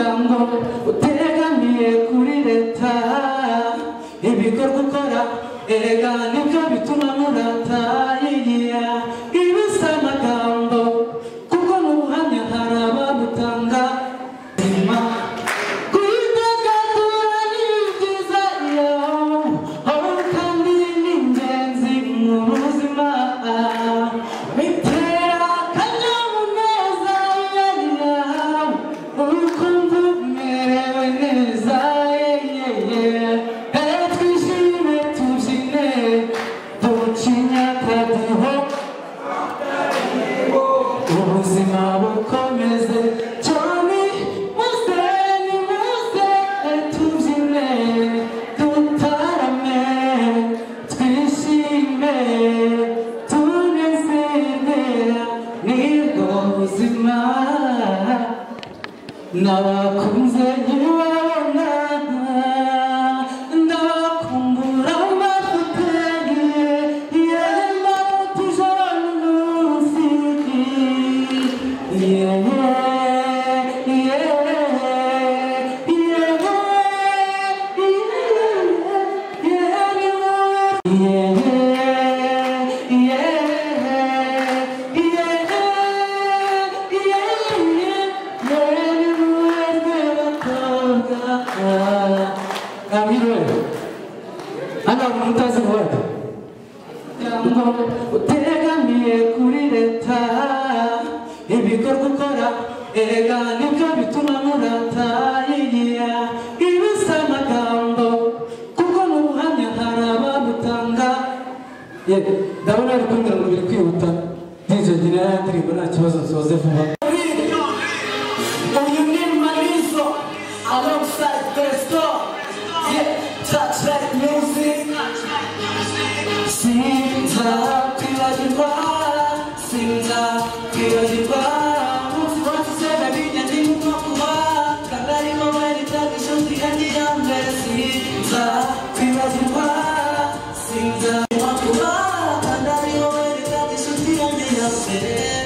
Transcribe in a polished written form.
umuryango utegamiye kuri leta ibikorwa ukora erega nibyo bituma murata yigira ibisa amagambo kuko mu buhamya hari abagutanga kwidagadura ni byiza aho kandi ni ingenzi mu buzima bitera akanyamuneza urukundo umerewe neza twishime tubyine ducinya akadiho ubuzima bukomeze cyane muze ni muze tubyine dutarame twishime tunezerwe nibwo buzima nabakunze nkibabona ndabakumbura mafutanye yema tujana umunsi utegamiye kuri leta ibikorwa ukora erega nibyo bituma murata yigira ibisa amagambo kuko mu buhamya hari abagutanga ndabona ari kumbwira ngo biri kwihuta DJ General ndirimbo nta kibazo nsoze vuba uyu ni Marizo alongside Presto touch like music sinza kwibagirwa sinza kwibagirwa umunsi wose usenda binya ndimo kuba kandi arimo wari tagisho ndihangi ya mbere sinza kwibagirwa sinza kuba kandi arimo wari tagisho ndihangi ya mbere